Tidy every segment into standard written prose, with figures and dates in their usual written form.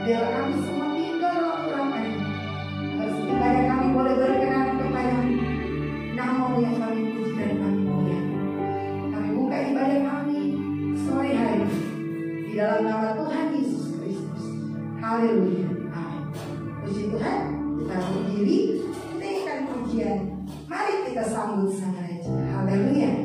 Biar kami semua tinggal dalam keramaian, agar ibadah kami boleh berkenan kepadamu. Namamu yang kami puji dan kami muliakan. Kami buka ibadah kami sore hari di dalam nama Tuhan Yesus Kristus. Haleluya. Amin. Puji Tuhan. Kita berdiri, naikkan pujian. Mari kita sambut Sang Raja. Haleluya. Yeah.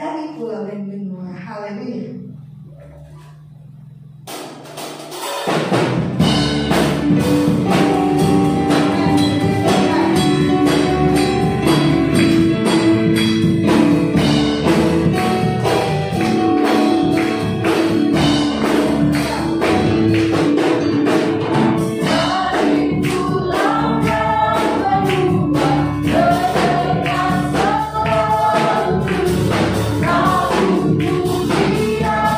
dari pulau dan benua. Haleluya. Kau pujian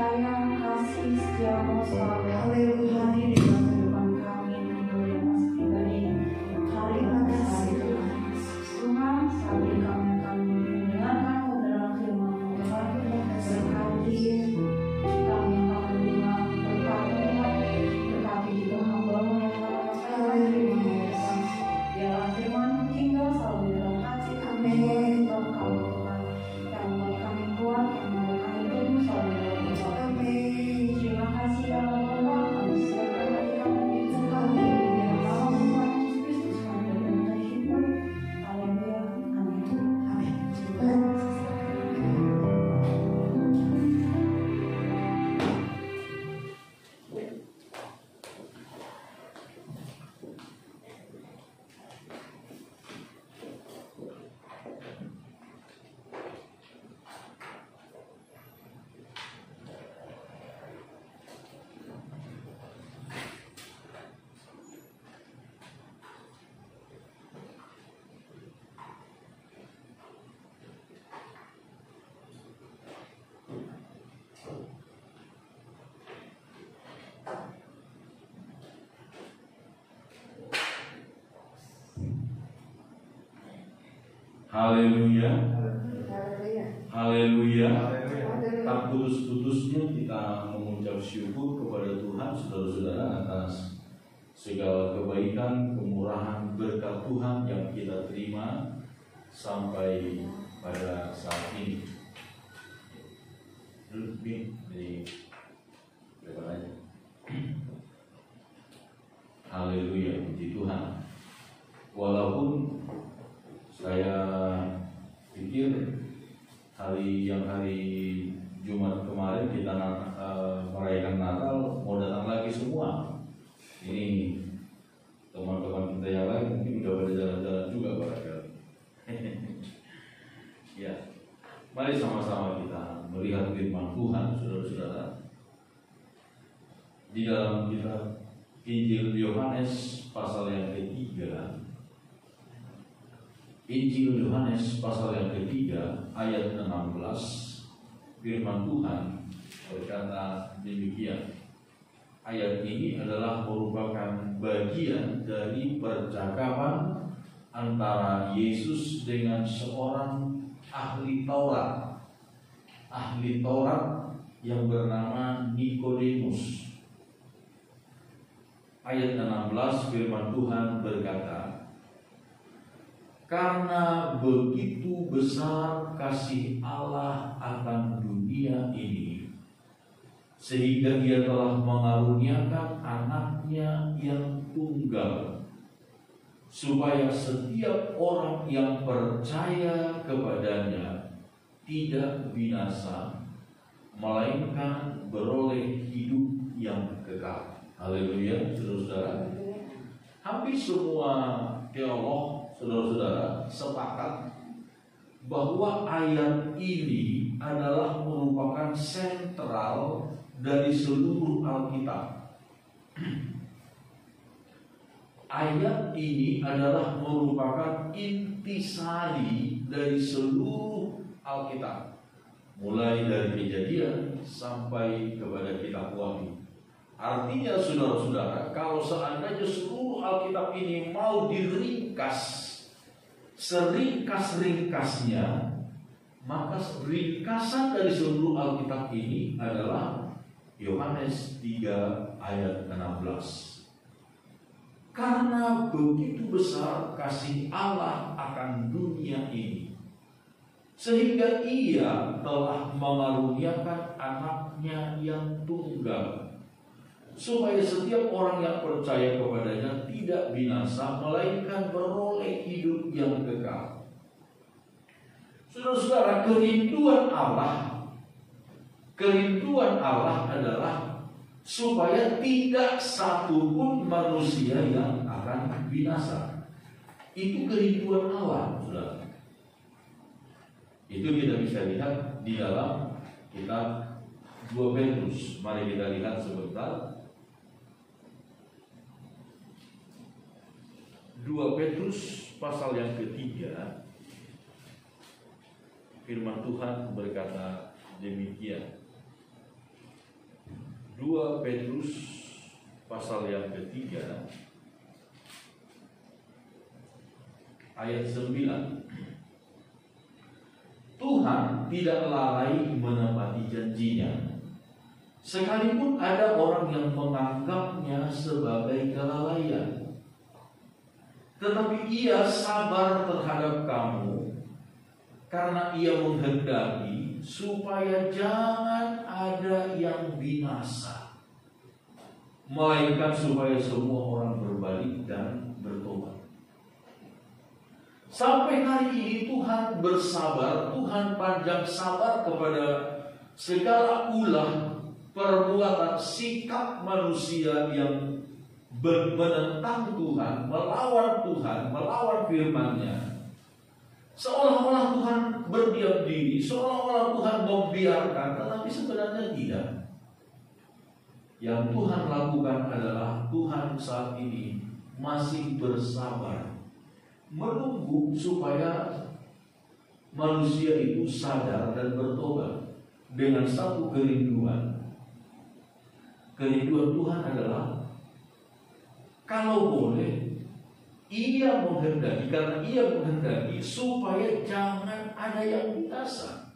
percaya kasih setiamu selalu Haleluya. hadir di dalam kehidupan kami menurut mas pribadi. Terima kasih Tuhan. Tuhan, saat ini kami akan mendengarkan kebenaran firman-Mu. Berkati kami akan menerima berkati juga hamba-Mu yang telah Tuhan. Biarlah firman-Mu tinggal selalu di dalam hati kami. Tuhan kami Tuhan, yang membuat kami kuat, yang membuat kami teguh selalu di dalam Tuhan. Terima kasih ya Allah, kami siapkan hati kami di Tuhan. Dalam nama Tuhan Yesus Kristus kami berdoa syukur. Haleluya. Amin. Haleluya, Haleluya. haleluya. Haleluya. Tak putus-putusnya kita mengucap syukur kepada Tuhan, saudara-saudara, atas segala kebaikan, kemurahan, berkat Tuhan yang kita terima sampai pada saat ini. Lebih dari berapa aja? Haleluya, puji Tuhan. Walaupun saya pikir hari Jumat kemarin kita merayakan Natal mau datang lagi semua. Ini teman-teman kita yang lain mungkin udah pada jalan-jalan juga barangkali. Ya, mari sama-sama kita melihat firman Tuhan, saudara-saudara. Di dalam kitab Injil Yohanes pasal yang ketiga. Injil Yohanes pasal yang ketiga ayat 16, firman Tuhan berkata demikian. Ayat ini adalah merupakan bagian dari percakapan antara Yesus dengan seorang ahli Taurat. Ahli Taurat yang bernama Nikodemus. Ayat 16 firman Tuhan berkata, karena begitu besar kasih Allah akan dunia ini, sehingga Dia telah mengaruniakan anaknya yang tunggal, supaya setiap orang yang percaya kepadanya tidak binasa, melainkan beroleh hidup yang kekal. Haleluya, saudara-saudara. Hampir semua teolog, saudara-saudara, sepakat bahwa ayat ini adalah merupakan sentral dari seluruh Alkitab. Ayat ini adalah merupakan intisari dari seluruh Alkitab, mulai dari Kejadian sampai kepada kitab Wahyu. Artinya saudara-saudara, kalau seandainya seluruh Alkitab ini mau diringkas seringkas-ringkasnya, maka ringkasan dari seluruh Alkitab ini adalah Yohanes 3 ayat 16. Karena begitu besar kasih Allah akan dunia ini, sehingga Ia telah mengaruniakan anaknya yang tunggal, supaya setiap orang yang percaya kepadanya tidak binasa, melainkan beroleh hidup yang kekal. Saudara-saudara, kerinduan Allah adalah supaya tidak satu pun manusia yang akan binasa. Itu kerinduan Allah, saudara. Itu kita bisa lihat di dalam kitab 2 Petrus. Mari kita lihat sebentar. 2 Petrus pasal yang ketiga, firman Tuhan berkata demikian. 2 Petrus pasal yang ketiga ayat 9. Tuhan tidak lalai menepati janjinya, sekalipun ada orang yang menganggapnya sebagai kelalaian. Tetapi Ia sabar terhadap kamu, karena Ia menghendaki supaya jangan ada yang binasa, melainkan supaya semua orang berbalik dan bertobat. Sampai hari ini Tuhan bersabar, Tuhan panjang sabar kepada segala ulah perbuatan sikap manusia yang menentang Tuhan, melawan firman-Nya. Seolah-olah Tuhan berdiam diri, seolah-olah Tuhan membiarkan, tetapi sebenarnya tidak. Yang Tuhan lakukan adalah Tuhan saat ini masih bersabar, menunggu supaya manusia itu sadar dan bertobat dengan satu kerinduan. Kerinduan Tuhan adalah kalau boleh Ia menghendaki, karena Ia menghendaki supaya jangan ada yang binasa.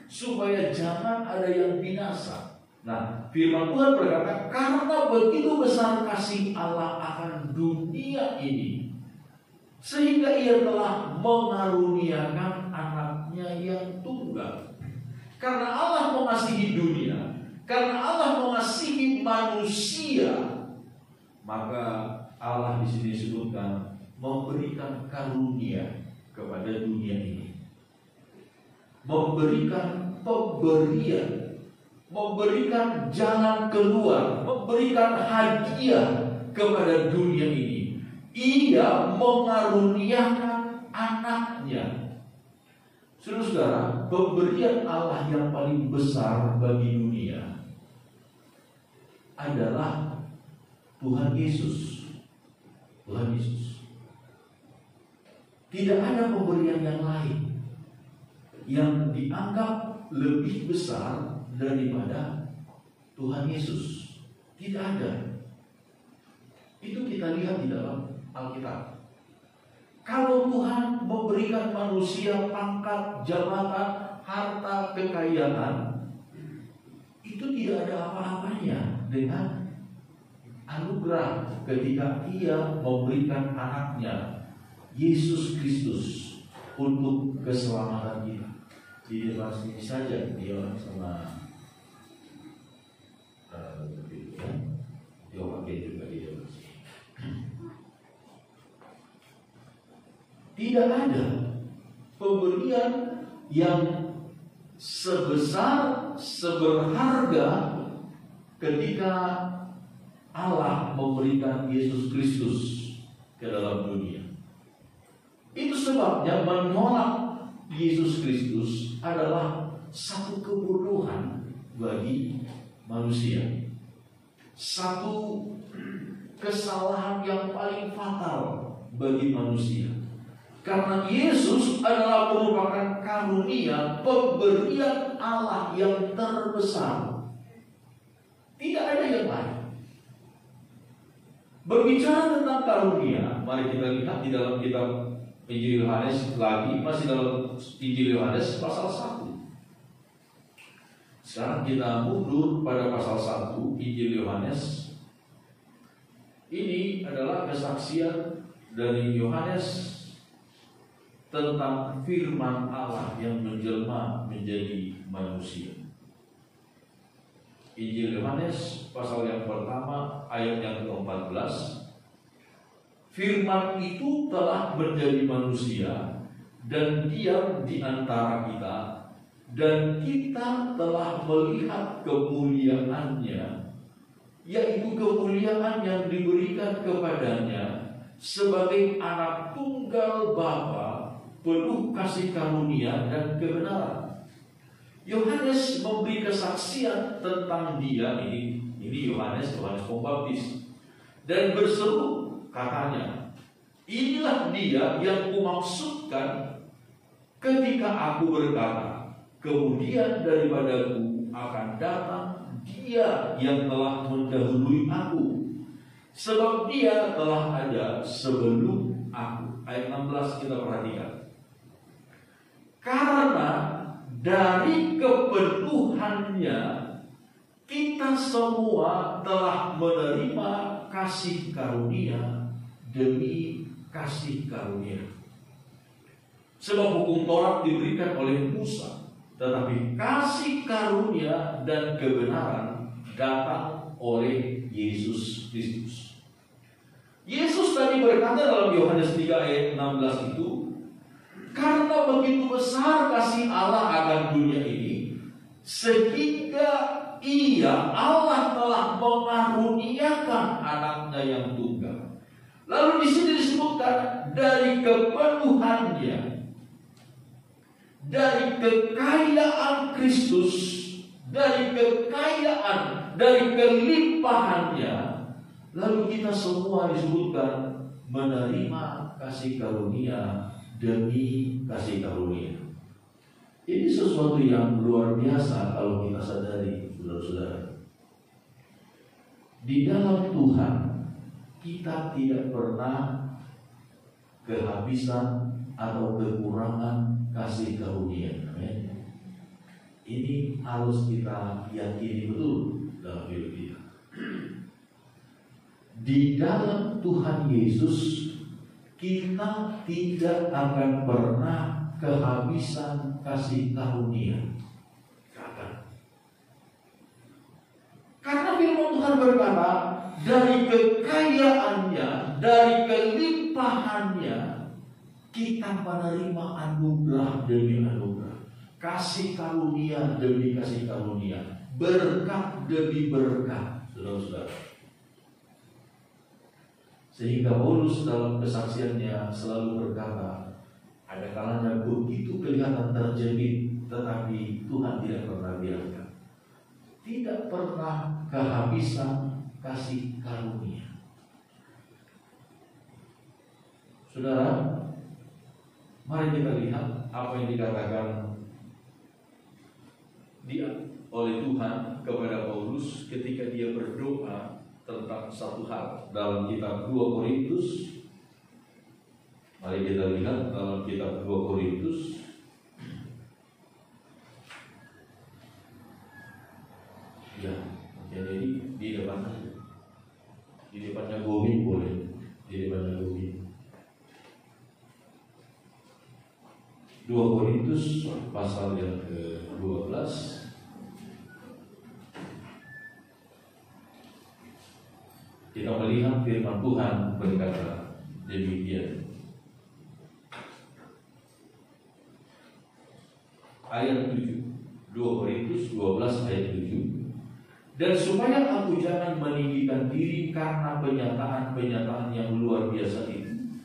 Supaya jangan ada yang binasa. Nah, firman Tuhan berkata, karena begitu besar kasih Allah akan dunia ini, sehingga Ia telah mengaruniakan anaknya yang tunggal. Karena Allah mengasihi dunia, karena Allah mengasihi manusia, maka Allah di sini disebutkan memberikan karunia kepada dunia ini, memberikan pemberian, memberikan jalan keluar, memberikan hadiah kepada dunia ini. Ia mengaruniakan anaknya. Saudara-saudara, pemberian Allah yang paling besar bagi dunia adalah Tuhan Yesus. Tuhan Yesus. Tidak ada pemberian yang lain yang dianggap lebih besar daripada Tuhan Yesus. Tidak ada. Itu kita lihat di dalam Alkitab. Kalau Tuhan memberikan manusia pangkat, jabatan, harta, kekayaan, itu tidak ada apa-apanya dengan anugerah ketika Ia memberikan anaknya Yesus Kristus untuk keselamatan kita. Di dalam sini saja dia sama juga di dalam sini. Tidak ada pemberian yang sebesar, seberharga ketika Allah memberikan Yesus Kristus ke dalam dunia. Itu sebabnya menolak Yesus Kristus adalah satu kebodohan bagi manusia. Satu kesalahan yang paling fatal bagi manusia. Karena Yesus adalah merupakan karunia, pemberian Allah yang terbesar. Tidak ada yang lain. Berbicara tentang karunia, mari kita lihat di dalam kitab Injil Yohanes lagi, masih dalam Injil Yohanes pasal 1. Sekarang kita mundur pada pasal 1 Injil Yohanes. Ini adalah kesaksian dari Yohanes tentang firman Allah yang menjelma menjadi manusia. Injil Yohanes pasal yang pertama ayat yang ke-14. Firman itu telah menjadi manusia dan diam di antara kita, dan kita telah melihat kemuliaannya, yaitu kemuliaan yang diberikan kepadanya sebagai anak tunggal Bapa, penuh kasih karunia dan kebenaran. Yohanes memberi kesaksian tentang dia ini Yohanes Pembaptis, dan berseru katanya, inilah dia yang kumaksudkan ketika aku berkata, kemudian daripadaku akan datang Dia yang telah mendahului aku, sebab dia telah ada sebelum aku. Ayat 16 kita perhatikan. Karena dari kepenuhannya kita semua telah menerima kasih karunia demi kasih karunia. Sebab hukum Taurat diberikan oleh Musa, tetapi kasih karunia dan kebenaran datang oleh Yesus Kristus. Yesus tadi berkata dalam Yohanes 3 ayat 16 itu, karena begitu besar kasih Allah akan dunia ini, sehingga Ia, Allah telah mengaruniakan anaknya yang tunggal. Lalu di sini disebutkan dari kepenuhannya, dari kekayaan Kristus, dari kekayaan, dari kelimpahannya. Lalu kita semua disebutkan menerima kasih karunia demi kasih karunia. Ini sesuatu yang luar biasa kalau kita sadari, saudara-saudara. Di dalam Tuhan kita tidak pernah kehabisan atau kekurangan kasih karunia. Amin. Ini harus kita yakini betul dalam hidup kita. Di dalam Tuhan Yesus kita tidak akan pernah kehabisan kasih karunia. Karena firman Tuhan berkata, dari kekayaannya, dari kelimpahannya, kita menerima anugerah demi anugerah, kasih karunia demi kasih karunia, berkat demi berkat, saudara-saudara. Sehingga Paulus dalam kesaksiannya selalu berkata, ada kalanya begitu kelihatan terjadi, tetapi Tuhan tidak pernah biarkan. Tidak pernah kehabisan kasih karunia. Saudara, mari kita lihat apa yang dikatakan oleh Tuhan kepada Paulus ketika dia berdoa tentang satu hal dalam kitab 2 Korintus. Mari kita lihat dalam kitab 2 Korintus ya, jadi di depannya Gomi boleh, di depannya Gomi. 2 Korintus pasal yang ke-12. Kita melihat firman Tuhan berkata demikian. Ayat 7, 2 Korintus 12 ayat 7. Dan supaya aku jangan meninggikan diri karena penyataan yang luar biasa itu,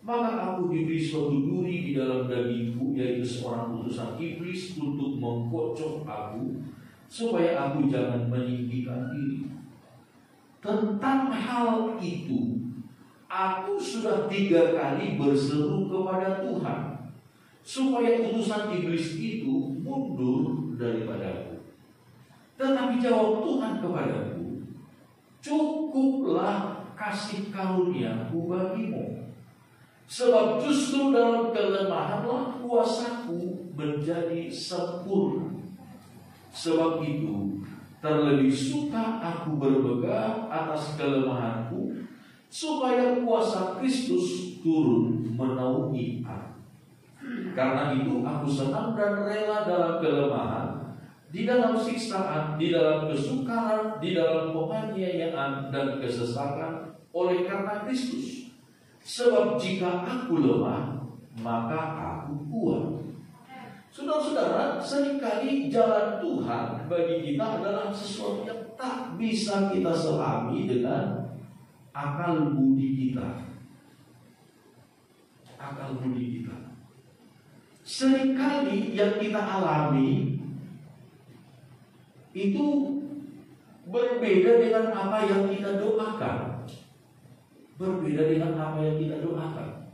maka aku diberi suatu duri di dalam dagingku, yaitu seorang utusan iblis untuk mengkocok aku, supaya aku jangan meninggikan diri. Tentang hal itu, aku sudah 3 kali berseru kepada Tuhan, supaya utusan iblis itu mundur daripadaku. Tetapi jawab Tuhan kepadaku, cukuplah kasih karuniaku bagimu, sebab justru dalam kelemahanlah kuasaku menjadi sempurna. Sebab itu terlebih suka aku bermegah atas kelemahanku, supaya kuasa Kristus turun menaungi aku. Karena itu aku senang dan rela dalam kelemahan, di dalam siksaan, di dalam kesukaran, di dalam penganiayaan dan kesesakan oleh karena Kristus. Sebab jika aku lemah, maka aku kuat. Saudara-saudara, seringkali jalan Tuhan bagi kita adalah sesuatu yang tak bisa kita selami dengan akal budi kita. Akal budi kita. Seringkali yang kita alami itu berbeda dengan apa yang kita doakan. Berbeda dengan apa yang kita doakan.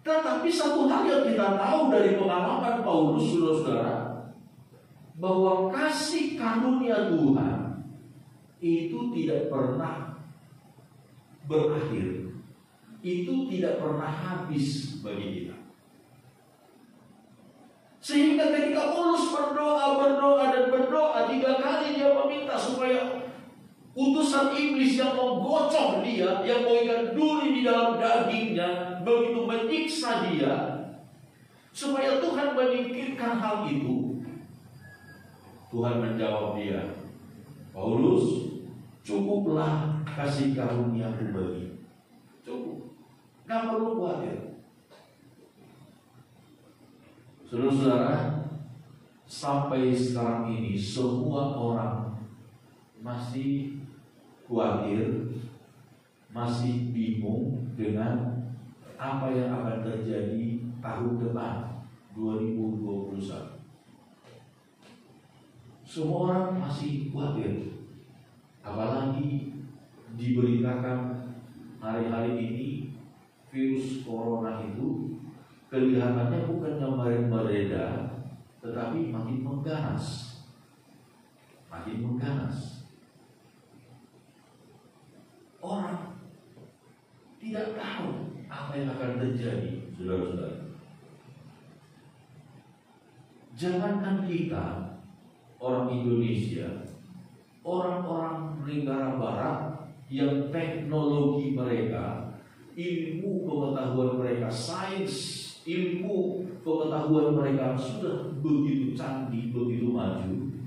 Tetapi satu hal yang kita tahu dari pengalaman Paulus, saudara-saudara, bahwa kasih karunia Tuhan itu tidak pernah berakhir, itu tidak pernah habis bagi kita. Sehingga ketika Paulus berdoa dan berdoa 3 kali, dia meminta supaya utusan iblis yang menggocok dia, yang mau ikan duri di dalam dagingnya, begitu menyiksa dia, supaya Tuhan menyingkirkan hal itu. Tuhan menjawab dia, Paulus, cukuplah kasih karunia-Ku bagi. Cukup, gak perlu khawatir. Saudara-saudara, sampai sekarang ini semua orang masih khawatir, masih bingung dengan apa yang akan terjadi tahun depan 2021. Semua orang masih khawatir, apalagi diberitakan hari-hari ini virus corona itu kelihatannya bukannya mereda, tetapi makin mengganas. Orang tidak tahu apa yang akan terjadi, saudara-saudara. Jangankan kita, orang Indonesia, orang-orang negara barat yang teknologi mereka, ilmu pengetahuan mereka, sains, ilmu pengetahuan mereka sudah begitu canggih, begitu maju,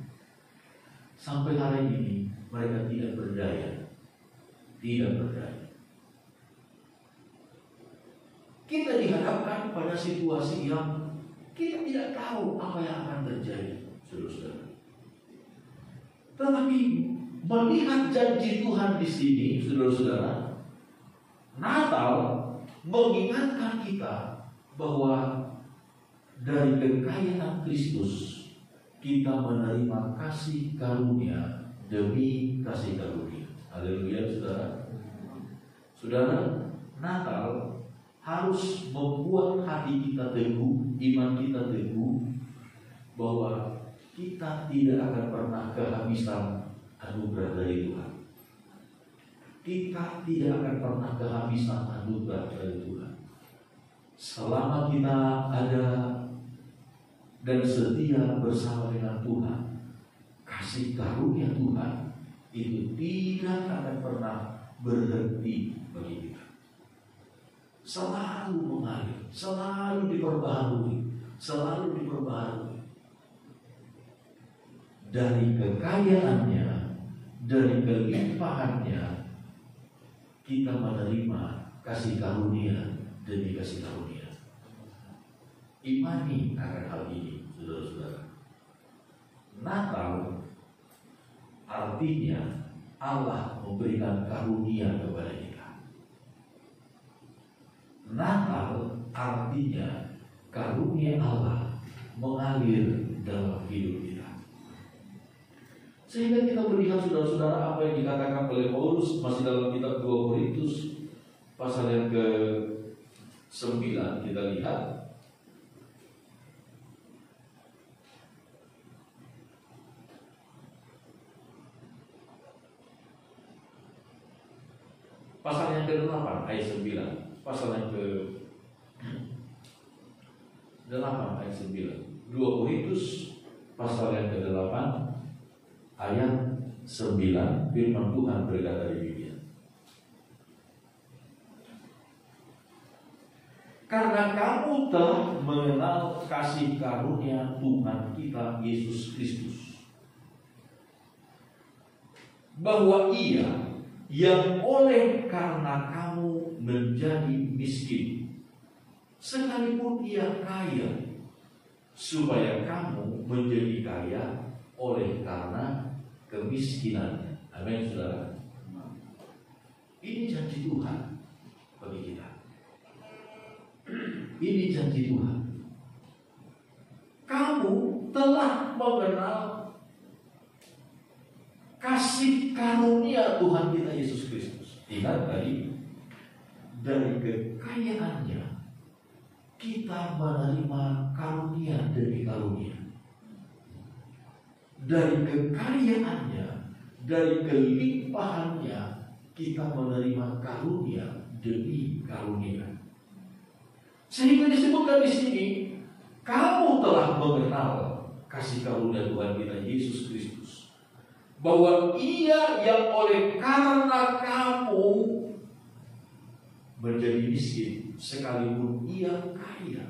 sampai hari ini mereka tidak berdaya. Kita dihadapkan pada situasi yang kita tidak tahu apa yang akan terjadi, saudara-saudara. Tetapi melihat janji Tuhan di sini, saudara-saudara, Natal mengingatkan kita bahwa dari kekayaan Kristus kita menerima kasih karunia demi kasih karunia. Haleluya, saudara. Saudara, Natal harus membuat hati kita teguh, iman kita teguh, bahwa kita tidak akan pernah kehabisan anugerah dari Tuhan. Kita tidak akan pernah kehabisan anugerah dari Tuhan. Selama kita ada dan setia bersama dengan Tuhan, kasih karunia Tuhan itu tidak akan pernah berhenti bagi kita. Selalu mengalir, selalu diperbaharui. Dari kekayaannya, dari kelimpahannya, kita menerima kasih karunia demi kasih karunia. Imani akan hal ini, saudara-saudara. Natal artinya Allah memberikan karunia kepada kita. Natal artinya karunia Allah mengalir dalam hidup kita. Sehingga kita melihat, saudara-saudara, apa yang dikatakan oleh Paulus masih dalam kitab 2 Korintus pasal yang ke-9. Kita lihat pasal yang ke-8 ayat 9. Pasal yang ke-8 ayat 9. 2 Korintus pasal yang ke-8 ayat 9, firman Tuhan berkata demikian. Karena kamu telah mengenal kasih karunia Tuhan kita Yesus Kristus, bahwa Ia yang oleh karena kamu menjadi miskin, sekalipun Ia kaya, supaya kamu menjadi kaya oleh karena kemiskinannya. Amin, saudara. Ini janji Tuhan bagi kita. Ini janji Tuhan. Kamu telah mengenal kasih karunia Tuhan kita Yesus Kristus. Ingat tadi, dari kekayaannya kita menerima karunia demi karunia. dari kekayaannya, dari kelimpahannya, kita menerima karunia demi karunia. Sehingga disebutkan di sini, kamu telah mengenal kasih karunia Tuhan kita Yesus Kristus, bahwa Ia yang oleh karena kamu menjadi miskin, sekalipun Ia kaya,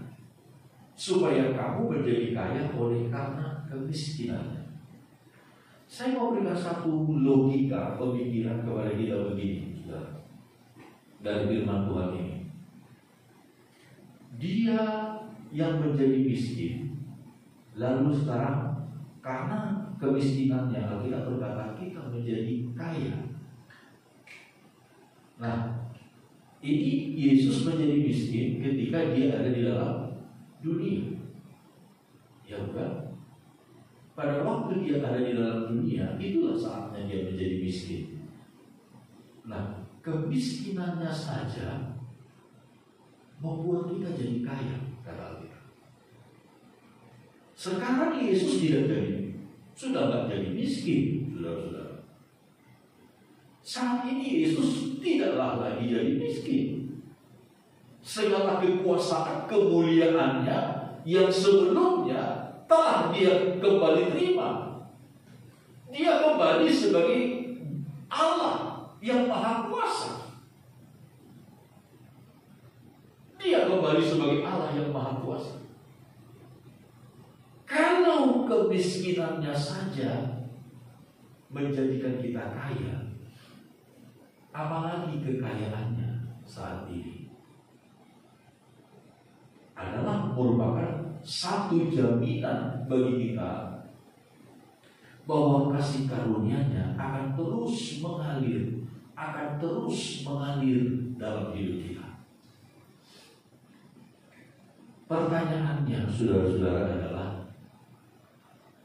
supaya kamu menjadi kaya oleh karena kemiskinannya. Saya mau berikan satu logika pemikiran kepada kita begini, saudara, dari firman Tuhan ini. Dia yang menjadi miskin, lalu sekarang karena kemiskinannya Alkitab berkata kita menjadi kaya. Nah, ini Yesus menjadi miskin ketika dia ada di dalam dunia, ya bukan? Pada waktu dia ada di dalam dunia, itulah saatnya dia menjadi miskin. Nah, kemiskinannya saja membuat kita jadi kaya, kata Alkitab. Sekarang Yesus sudah nggak jadi miskin, saudara-saudara. Saat ini Yesus tidaklah lagi jadi miskin. Segala kekuasaan kemuliaannya yang sebelumnya telah dia kembali terima. Dia kembali sebagai Allah yang Maha Kuasa. Dia kembali sebagai Allah yang Maha Kuasa. Kalau kemiskinannya saja menjadikan kita kaya, apalagi kekayaannya saat ini adalah merupakan satu jaminan bagi kita bahwa kasih karunia-Nya akan terus mengalir dalam hidup kita. Pertanyaannya, saudara-saudara, adalah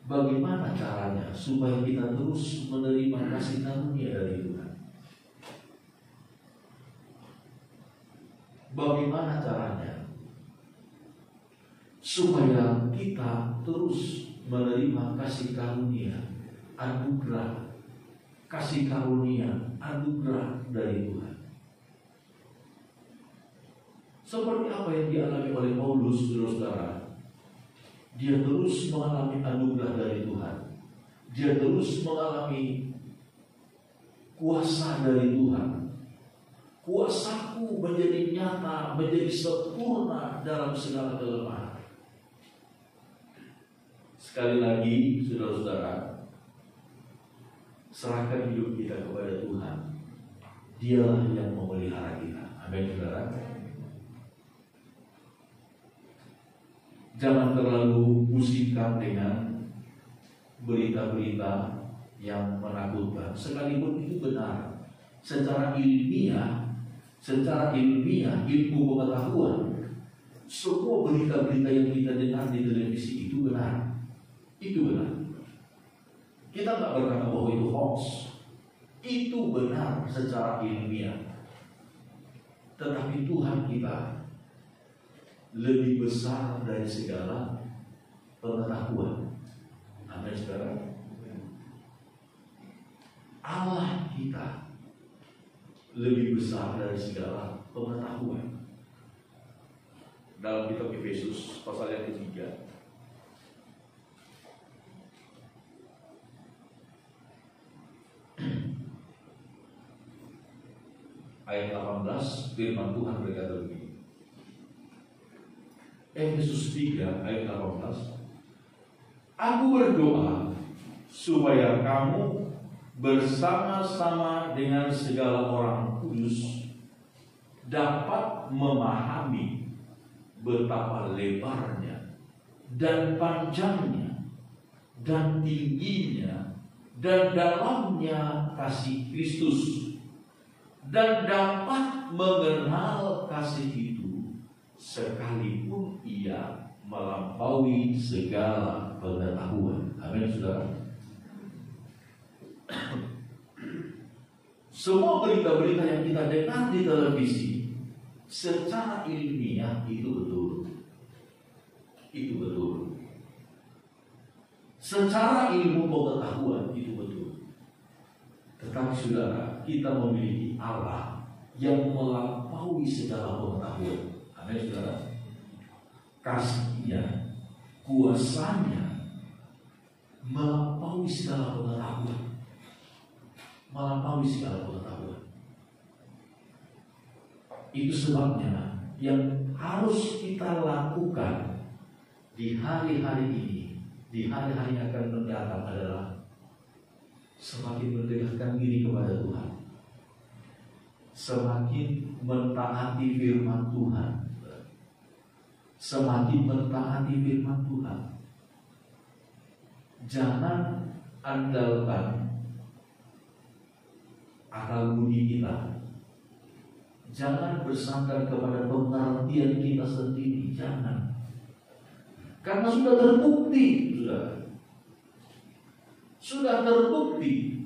bagaimana caranya supaya kita terus menerima kasih karunia dari Tuhan? Bagaimana caranya supaya kita terus menerima kasih karunia, anugerah, kasih karunia, anugerah dari Tuhan? Seperti apa yang dialami oleh Paulus, saudara-saudara? Dia terus mengalami anugerah dari Tuhan. Dia terus mengalami kuasa dari Tuhan. Kuasaku menjadi nyata, menjadi sempurna dalam segala kelemahan. Sekali lagi, saudara-saudara, serahkan hidup kita kepada Tuhan. Dialah yang memelihara kita. Amin, saudara. Jangan terlalu pusingkan dengan berita-berita yang menakutkan. Sekalipun itu benar, secara ilmiah, ilmu pengetahuan, semua berita-berita yang kita dengar di televisi itu benar. Itu benar. Kita nggak berkata bahwa itu hoax. Itu benar secara ilmiah. Tetapi Tuhan kita lebih besar dari segala pengetahuan. Amin, saudara. Allah kita lebih besar dari segala pengetahuan. Dalam kitab Efesus pasal yang ketiga, ayat 18, firman Tuhan berkata begini. Efesus 3 ayat 18. Aku berdoa supaya kamu bersama-sama dengan segala orang kudus dapat memahami betapa lebarnya dan panjangnya dan tingginya dan dalamnya kasih Kristus, dan dapat mengenal kasih itu sekalipun ia melampaui segala pengetahuan. Amin, saudara. Semua berita-berita yang kita dengar di televisi secara ilmiah itu betul. Itu betul. Secara ilmu pengetahuan itu betul. Tetapi saudara, kita memiliki Allah yang melampaui segala pengetahuan. Amin saudara. Kasih-Nya, kuasanya melampaui segala pengetahuan. Melampaui segala pengetahuan. Itu sebabnya yang harus kita lakukan di hari-hari ini, di hari-hari yang akan mendatang adalah semakin mendekatkan diri kepada Tuhan, semakin mentaati firman Tuhan, semakin mentaati firman Tuhan. Jangan andalkan akal budi kita. Jangan bersandar kepada pengertian kita sendiri. Jangan. Karena sudah terbukti, sudah terbukti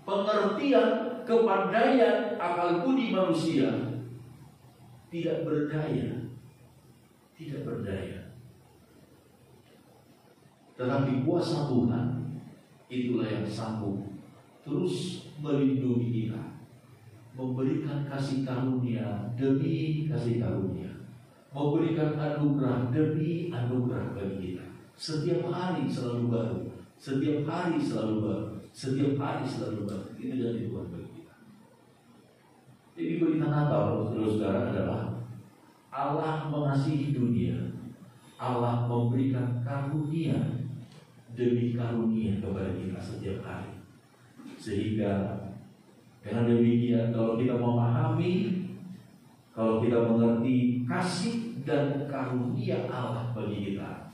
pengertian, kepandaian, akal budi manusia tidak berdaya. Tidak berdaya. Tetapi kuasa Tuhan itulah yang sanggup terus melindungi kita, memberikan kasih karunia demi kasih karunia, memberikan anugerah demi anugerah bagi kita. Setiap hari selalu baru, setiap hari selalu baru, setiap hari selalu baru. Itu dari Tuhan bagi kita. Jadi berita Natal, saudara, adalah Allah mengasihi dunia, Allah memberikan karunia demi karunia kepada kita setiap hari. Sehingga dengan demikian, kalau kita memahami, kalau kita mengerti kasih dan karunia Allah bagi kita,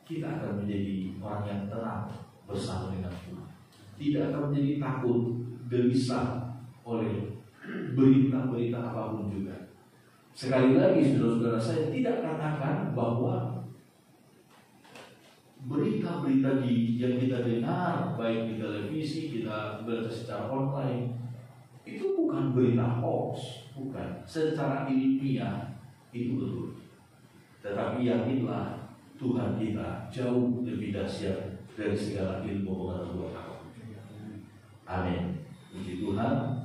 kita akan menjadi orang yang tenang bersama dengan Tuhan. Tidak akan menjadi takut, gelisah oleh berita-berita apapun juga. Sekali lagi, saudara-saudara, saya tidak katakan bahwa berita-berita yang kita dengar, baik di televisi, kita baca secara online, itu bukan berita hoax, bukan. Secara ilmiah itu betul. Tetapi yakinlah, Tuhan kita jauh lebih dahsyat dari segala ilmu pengetahuan. Amin. Puji Tuhan.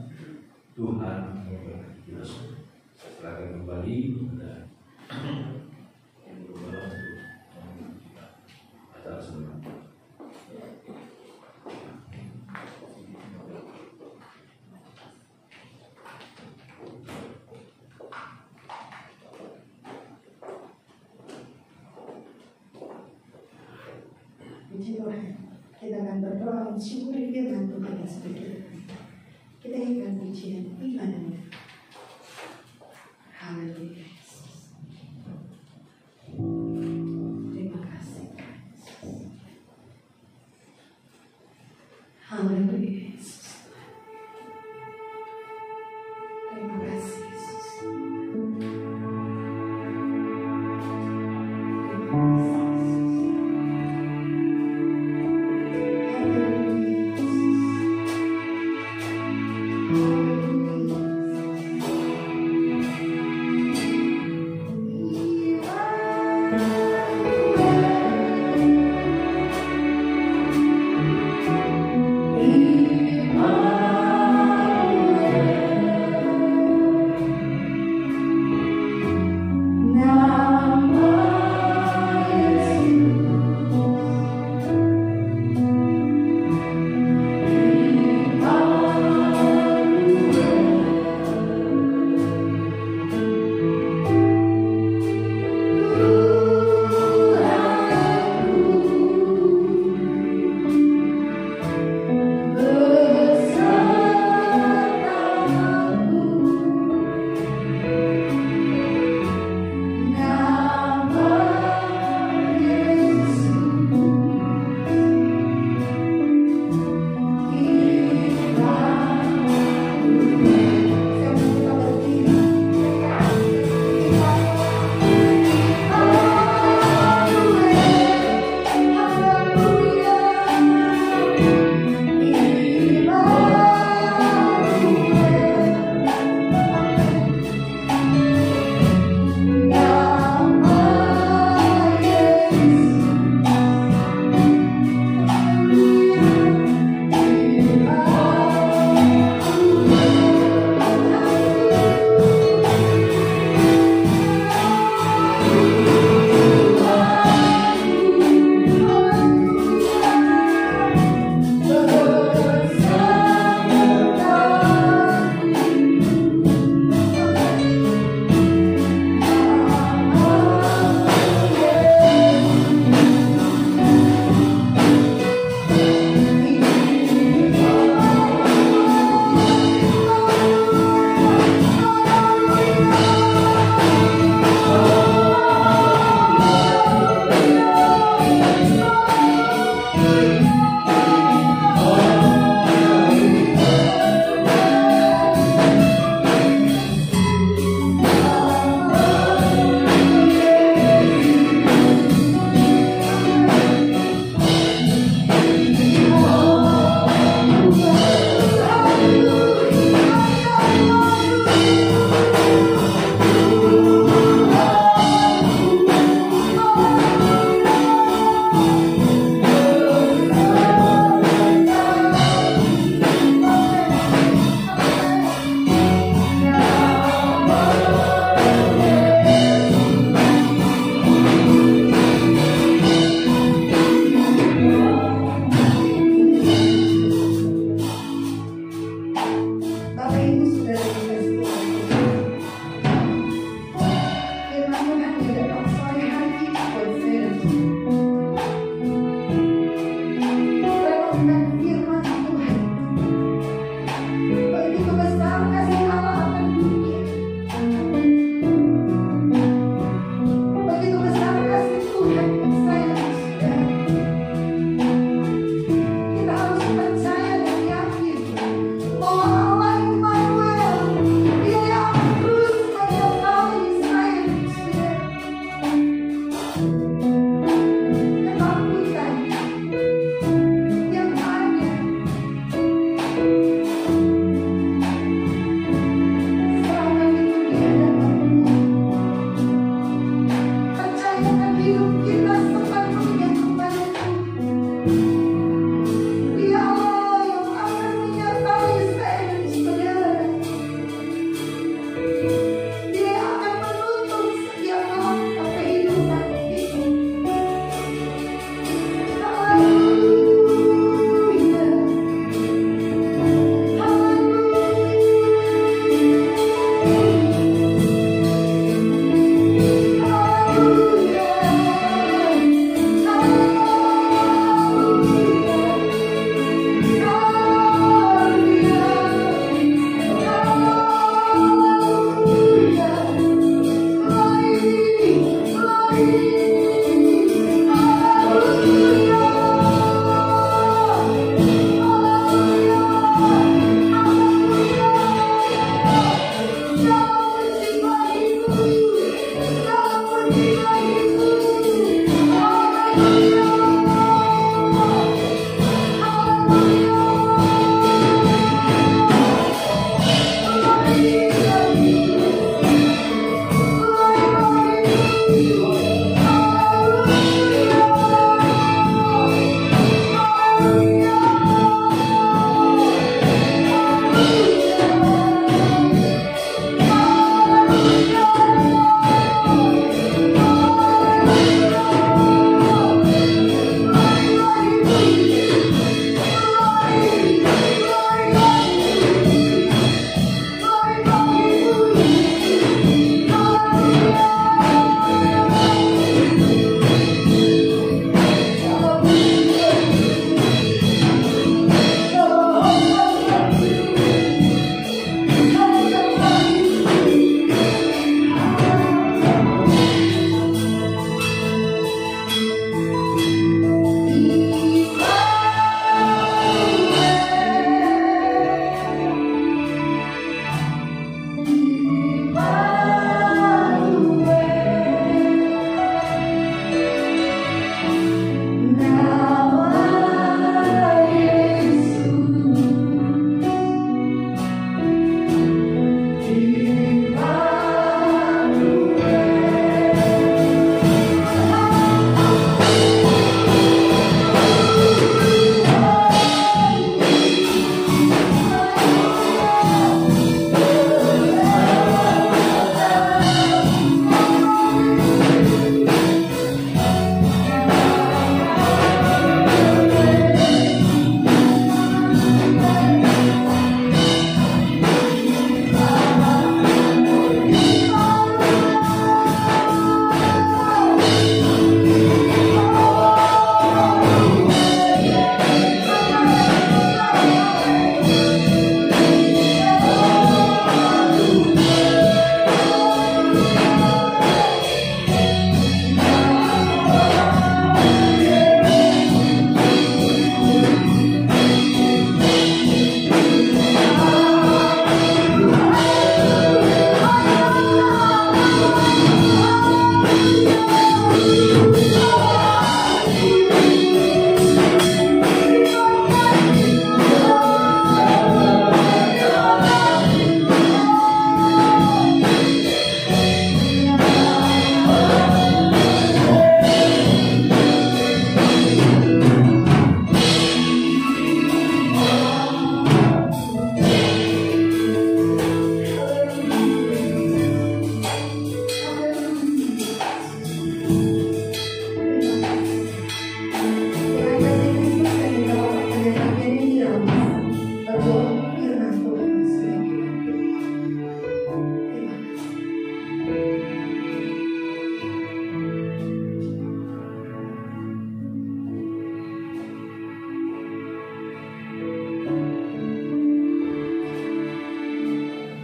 Tuhan memberkati kita semua. Silakan kembali dan yang berubah untuk kita acara semua. Puji Tuhan, kita akan berdoa mensyukuri firman Tuhan yang sudah kita. Kita ikan pujian iman. Haleluya. Terima kasih. Haleluya. Terima kasih. Terima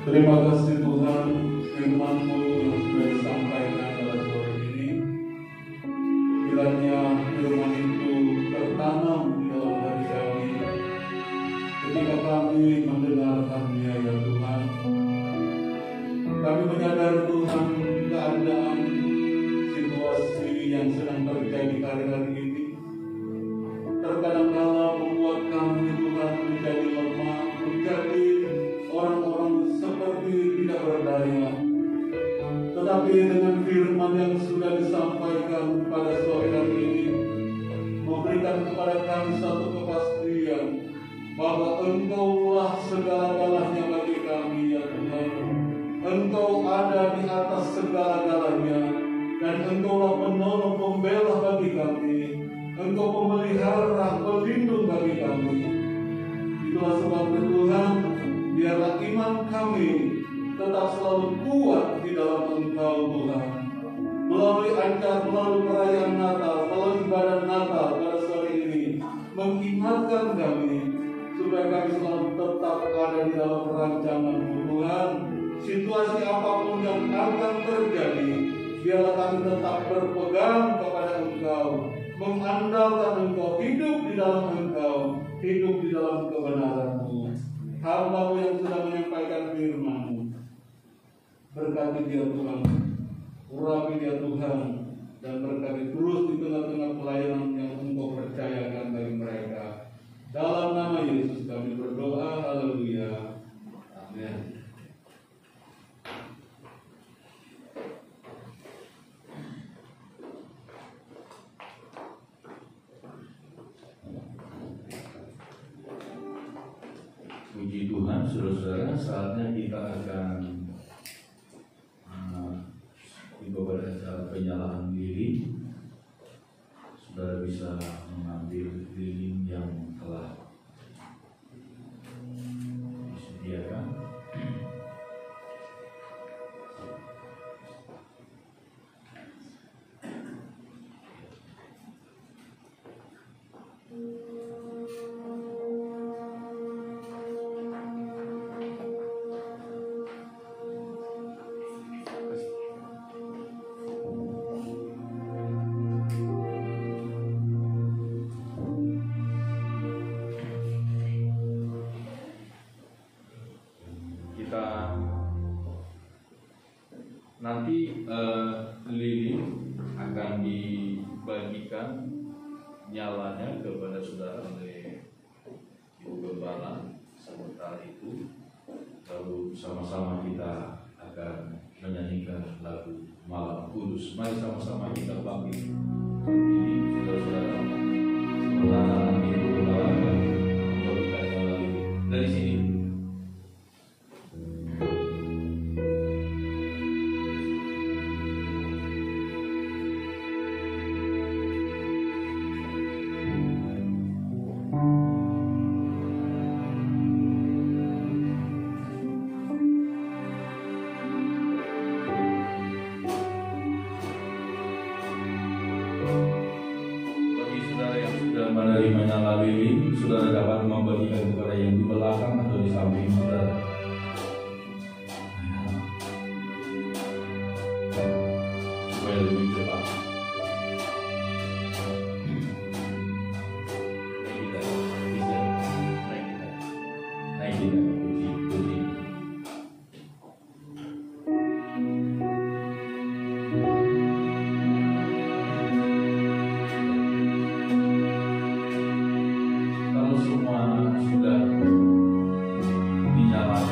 Terima kasih Tuhan, firman-Mu yang sudah disampaikan pada sore ini. Kiranya firman itu tertanam di dalam hati kami ketika kami mendengarkannya ya Tuhan. Kami menyadari Tuhan keadaan situasi yang sedang terjadi hari-hari ini terkadang kala membuat kami Tuhan menjadi lemah, menjadi orang-orang seperti tidak berdaya. Tetapi dengan firman yang sudah disampaikan pada sore hari ini memberikan memberikan kepada kami satu kepastian bahwa Engkaulah segala-galanya bagi kami, ya Tuhan. Engkau ada di atas segala-galanya, dan Engkaulah penolong pembela bagi kami. Engkau pemelihara, pelindung bagi kami. Itulah sebabnya Tuhan, biarlah iman kami tetap selalu kuat di dalam Engkau, Tuhan. Melalui acara, melalui perayaan Natal, melalui ibadah Natal pada sore ini, mengingatkan kami supaya kami selalu tetap ada di dalam rancangan-Mu, Tuhan. Situasi apapun yang akan terjadi, biarlah kami tetap berpegang kepada Engkau, mengandalkan Engkau, hidup di dalam Engkau, hidup di dalam kebenaran-Mu. Hamba-Mu yang sudah menyampaikan firman-Mu, berkati dia Tuhan, urapi dia Tuhan, dan berkati terus di tengah-tengah pelayanan yang Engkau percayakan bagi mereka. Dalam nama Yesus kami berdoa, haleluya, amin. Puji Tuhan, saudara-saudara, saatnya kita akan kepada acara penyalaan lilin. Saudara bisa mengambil lilin yang telah disediakan. Nanti lilin akan dibagikan nyalanya kepada saudara oleh Ibu Gembala. Sementara itu, lalu sama-sama kita akan menyanyikan lagu Malam Kudus. Mari sama-sama kita bangkit berdiri, saudara-saudara. Sementara Ibu Gembala akan membagikan nyala lilin dari sini. Menerima nyala lilin, saudara dapat membagikan kepada yang di belakang atau di samping saudara. Supaya lebih cepat. Naik kita, puji. Semua sudah dinyalakan.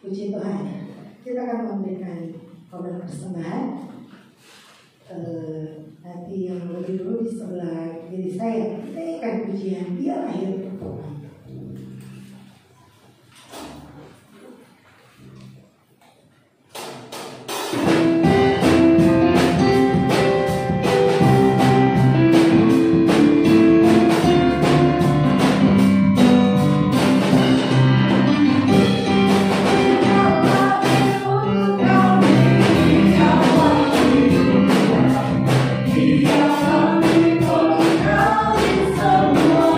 Puji Tuhan, kita akan memberikan korban persembahan. Nanti yang lebih dulu di sebelah diri saya akan pujian Dia Lahir Untuk Kami. Dia lahir untuk kami semua.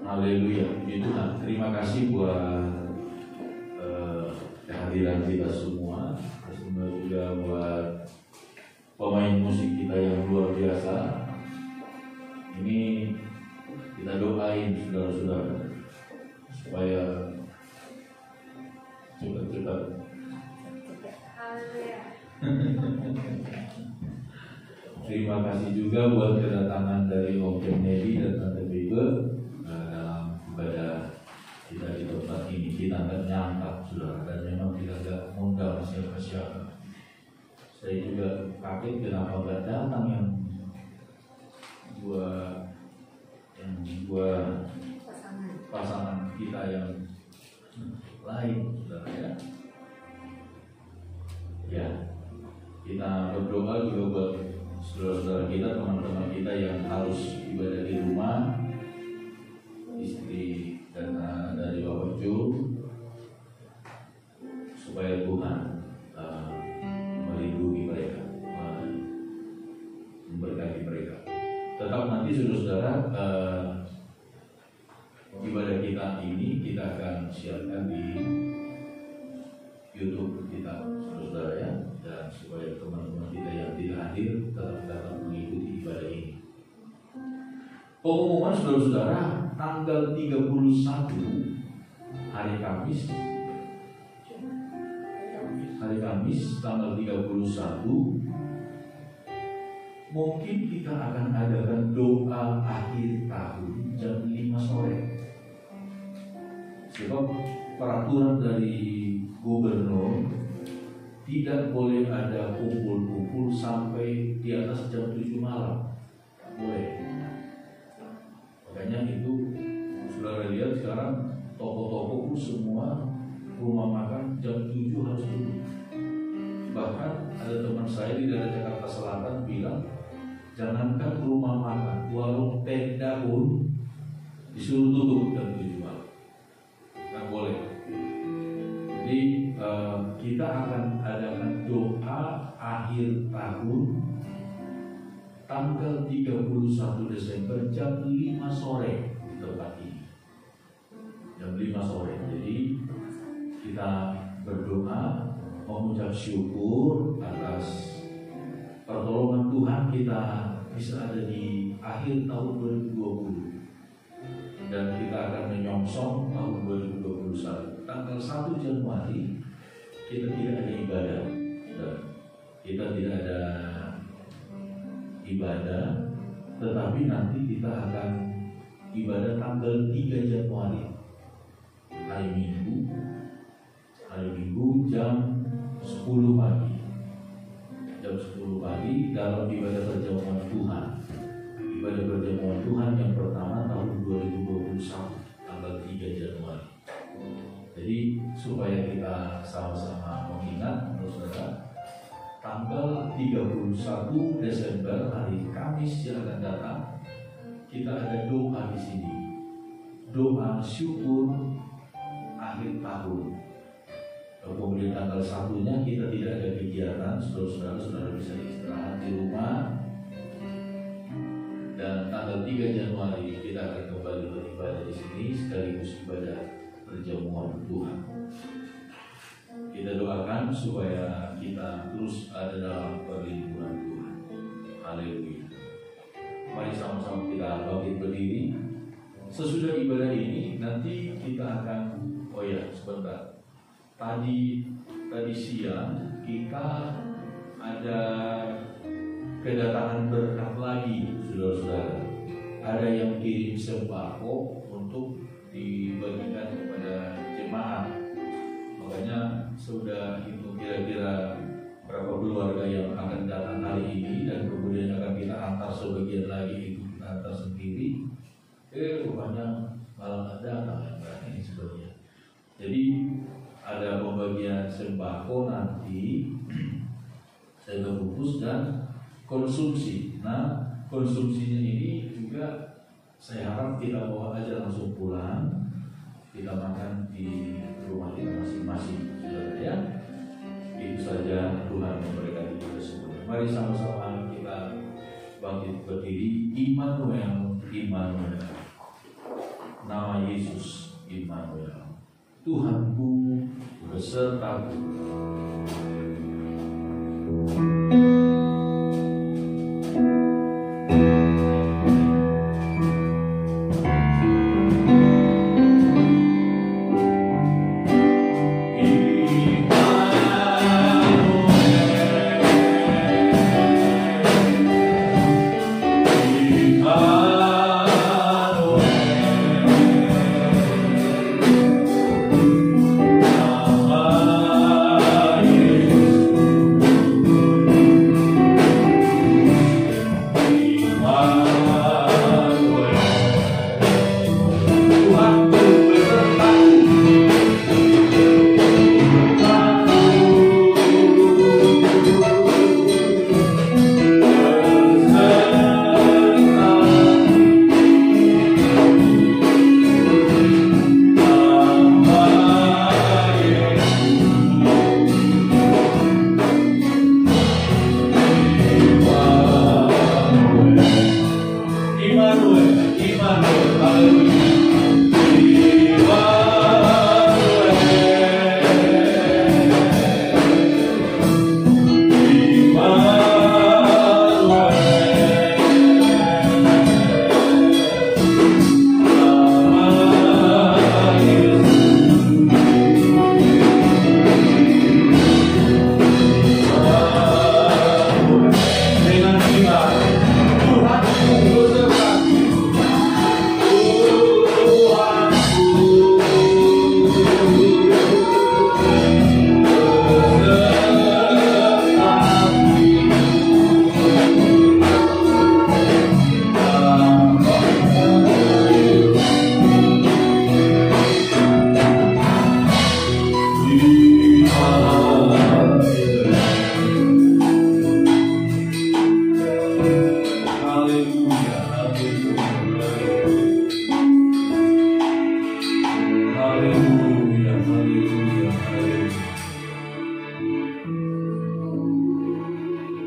Haleluya, puji Tuhan. Terima kasih buat kehadiran kita semua. Terima juga buat pemain musik kita yang luar biasa. Ini kita doain saudara-saudara supaya cepat-cepat. Terima kasih juga buat kedatangan dari Om Kennedy dan Tante Bebe dalam ibadah kita di tempat ini. Kita nggak nyangka saudara, dan memang kita nggak mengundang siapa-siapa. Saya juga kaget kenapa nggak datang yang dua pasangan kita yang lain, saudara ya. Ya, kita berdoa juga buat saudara-saudara kita, teman-teman kita yang harus ibadah di rumah, istri dan dari Bapak Jo, supaya Tuhan melindungi mereka, memberkati mereka. Tetap nanti saudara-saudara, ibadah kita ini kita akan siarkan di YouTube kita, saudara ya, dan supaya teman-teman kita yang tidak hadir tetap dapat mengikuti ibadah ini. Pengumuman saudara-saudara, tanggal 31 hari Kamis tanggal 31 mungkin kita akan adakan doa akhir tahun jam 5 sore. Sebab peraturan dari gubernur tidak boleh ada kumpul-kumpul sampai di atas jam 7 malam. Tak boleh. Makanya itu saudara lihat sekarang toko-toko semua rumah makan jam 7 harus tutup. Bahkan ada teman saya di daerah Jakarta Selatan bilang, jangankan rumah makan, warung tenda pun disuruh tutup jam 7 malam. Nggak boleh. Jadi kita akan adakan doa akhir tahun tanggal 31 Desember jam 5 sore di tempat ini. Jam 5 sore. Jadi kita berdoa mengucap syukur atas pertolongan Tuhan, kita bisa ada di akhir tahun 2020 dan kita akan menyongsong tahun 2021. Tanggal 1 Januari kita tidak ada ibadah, kita tidak ada ibadah, tetapi nanti kita akan ibadah tanggal 3 Januari hari Minggu jam 10 pagi. Jam 10 pagi dalam ibadah perjamuan Tuhan. Ibadah perjamuan Tuhan yang pertama tahun 2021 tanggal 3 Januari. Jadi supaya kita sama-sama mengingat, saudara, tanggal 31 Desember hari Kamis yang akan datang kita ada doa di sini. Doa syukur akhir tahun. Kemudian tanggal 1-nya kita tidak ada kegiatan, saudara-saudara bisa istirahat di rumah. Dan tanggal 3 Januari kita akan kembali beribadah di sini sekaligus ibadah perjamuan Tuhan. Kita doakan supaya kita terus ada dalam perlindungan Tuhan. Haleluya. Mari sama-sama kita bangkit berdiri. Sesudah ibadah ini nanti kita akan sebentar. Tadi siang kita ada kedatangan berkat lagi, saudara-saudara. Ada yang kirim sembako untuk dibagikan kepada jemaat. Makanya sudah itu kira-kira berapa keluarga yang akan datang hari ini, dan kemudian akan kita antar sebagian lagi, itu kita antar sendiri. Rupanya malah ada ini sebenarnya. Jadi ada pembagian sembako nanti, saya bungkus dan konsumsi. Nah, konsumsinya ini juga saya harap kita bawa aja langsung pulang, kita makan di rumah kita masing-masing, saudara ya. Itu saja, Tuhan memberkati kita semua. Mari sama-sama kita bangkit berdiri. Immanuel, Immanuel. nama Yesus Immanuel. Tuhanku besertaku.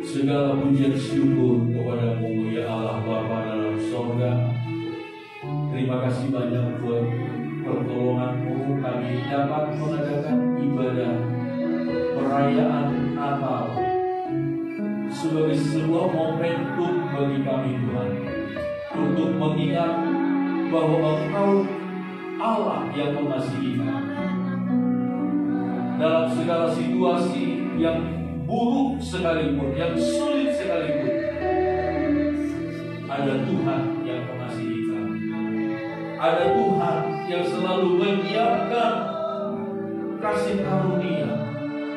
Segala pujian syukur kepada-Mu ya Allah Bapa dalam sorga. Terima kasih banyak buat pertolongan-Mu kami dapat mengadakan ibadah perayaan Natal sebagai sebuah momentum bagi kami Tuhan, untuk mengingat bahwa Engkau Allah yang mengasihi kami. Dalam segala situasi yang buruk sekalipun, yang sulit sekalipun, ada Tuhan yang mengasihi kami. Ada Tuhan yang selalu menyiapkan kasih karunia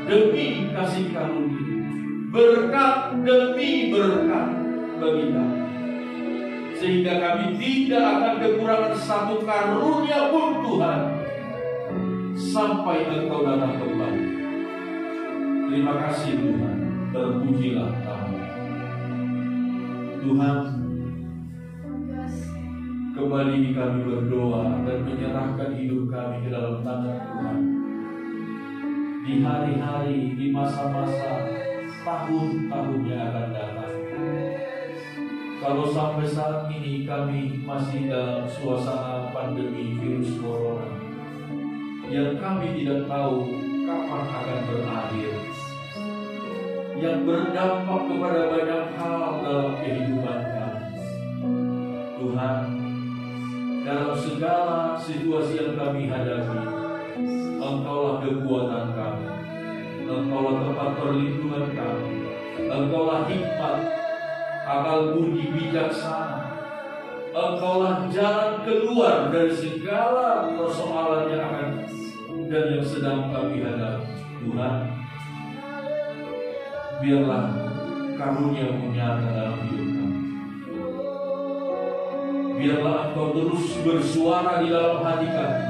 demi kasih karunia, berkat demi berkat bagi kami, sehingga kami tidak akan kekurangan satu karunia pun Tuhan sampai Engkau datang kembali. Terima kasih Tuhan, terpujilah Kamu. Tuhan, kembali kami berdoa dan menyerahkan hidup kami ke dalam tangan Tuhan. Di hari-hari, di masa-masa, tahun-tahun yang akan datang, kalau sampai saat ini kami masih dalam suasana pandemi virus corona yang kami tidak tahu kapan akan berakhir, yang berdampak kepada banyak hal dalam kehidupan kami. Tuhan, dalam segala situasi yang kami hadapi, Engkaulah kekuatan kami, Engkaulah tempat perlindungan kami, Engkaulah hikmat, akal budi bijaksana, Engkaulah jalan keluar dari segala persoalan yang akan dan yang sedang kami hadapi. Tuhan, biarlah karunia-Mu nyata dalam hidup kami. Biarlah Engkau terus bersuara di dalam hati kami,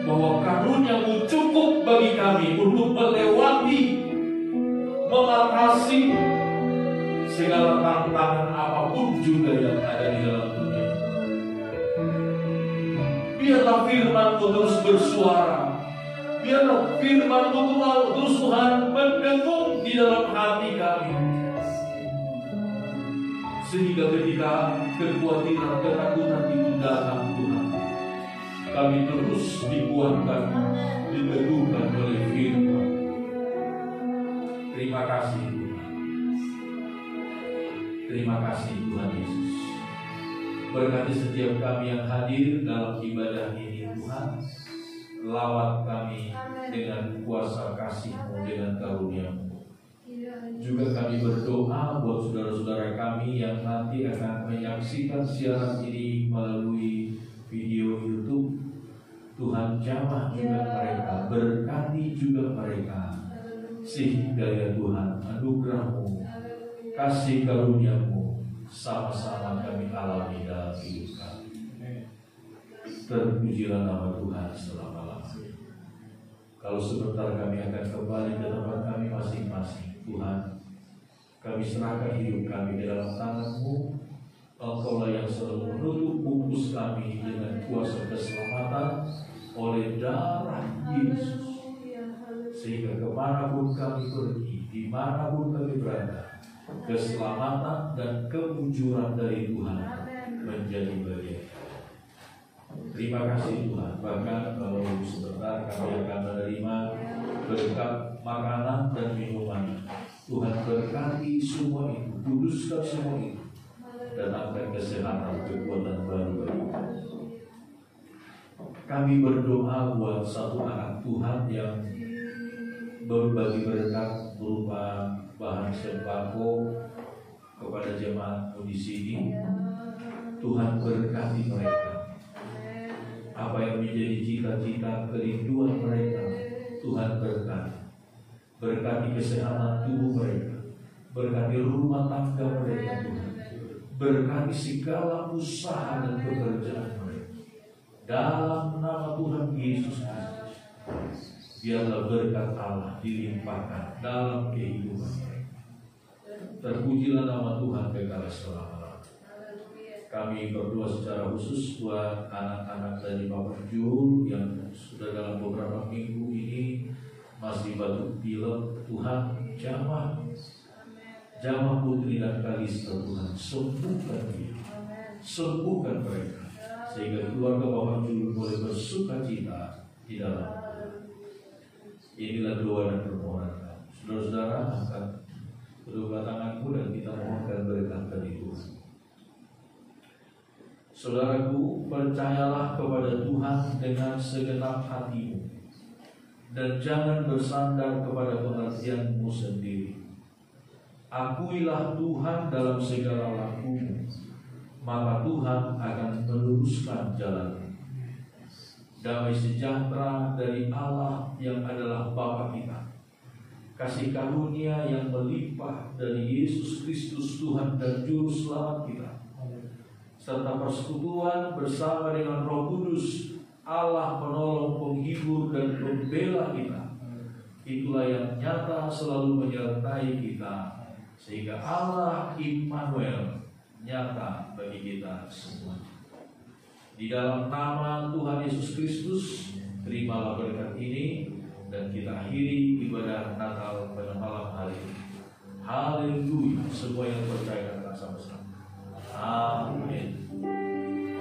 bahwa karunia-Mu cukup bagi kami untuk melewati, mengatasi segala tantangan apapun juga yang ada di dalam dunia. Biarlah firman-Mu terus bersuara. Biarlah firman-Mu terus Tuhan mendengung di dalam hati kami, sehingga ketika kekhawatiran, ketakutan itu datang Tuhan, kami terus dikuatkan, diteguhkan oleh firman. Terima kasih Tuhan. Terima kasih Tuhan Yesus. Berkati setiap kami yang hadir dalam ibadah ini Tuhan. Lawat kami dengan kuasa kasih-Mu, dengan karunia-Mu. Juga kami berdoa buat saudara-saudara kami yang nanti akan menyaksikan siaran ini melalui video YouTube. Tuhan jamah juga mereka, berkati juga mereka, sehingga ya Tuhan anugerah-Mu, kasih karunia-Mu sama-sama kami alami dalam hidup kami. Terpujilah nama Tuhan selama-lamanya. Kalau sebentar kami akan kembali ke tempat kami masing-masing, Tuhan, kami serahkan hidup kami di dalam tangan-Mu. Engkaulah yang selalu menutup bungkus kami dengan kuasa keselamatan oleh darah Yesus, sehingga kemanapun kami pergi, dimanapun kami berada, keselamatan dan kemujuran dari Tuhan menjadi bagian. Terima kasih Tuhan. Bahkan kalau sebentar kami akan menerima berkat makanan dan minuman, Tuhan berkati semua itu, kuduskan semua itu, datangkan kesehatan, kekuatan baru bagi kami. Kami berdoa buat satu anak Tuhan yang berbagi berkat berupa bahan sembako kepada jemaat di sini. Tuhan berkati mereka. Apa yang menjadi cita-cita kerinduan mereka, Tuhan berkati. Berkati kesehatan tubuh mereka, berkati rumah tangga mereka Tuhan, berkati segala usaha dan pekerjaan mereka. Dalam nama Tuhan Yesus Kristus, biarlah berkat Allah dilimpahkan dalam kehidupan mereka. Terpujilah nama Tuhan kekal selama-lamanya. Kami berdoa secara khusus buat anak-anak dari Bapak Jul yang sudah dalam beberapa minggu ini masih batuk pilek. Tuhan jamah putri dan Kalista, Tuhan sembuhkan dia, sembuhkan mereka, sehingga keluarga Bapak Jul boleh bersuka cita di dalam. Inilah doa dan permohonan kami. Saudara-saudara, angkat kedua tanganmu dan kita mohonkan berkat dari Tuhan. Saudaraku, percayalah kepada Tuhan dengan segenap hatimu, dan jangan bersandar kepada pengertianmu sendiri. Akuilah Tuhan dalam segala lakumu, maka Tuhan akan meluruskan jalanmu. Damai sejahtera dari Allah yang adalah Bapa kita, kasih karunia yang melimpah dari Yesus Kristus Tuhan dan Juru Selamat kita, serta persekutuan bersama dengan Roh Kudus, Allah penolong, penghibur dan pembela kita, itulah yang nyata selalu menyertai kita, sehingga Allah Immanuel nyata bagi kita semua. Di dalam nama Tuhan Yesus Kristus, terimalah berkat ini, dan kita akhiri ibadah Natal pada malam hari ini. Haleluya. Semua yang percaya kata sama-sama. Amin.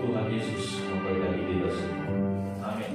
Tuhan Yesus memberkati kita semua. Amin.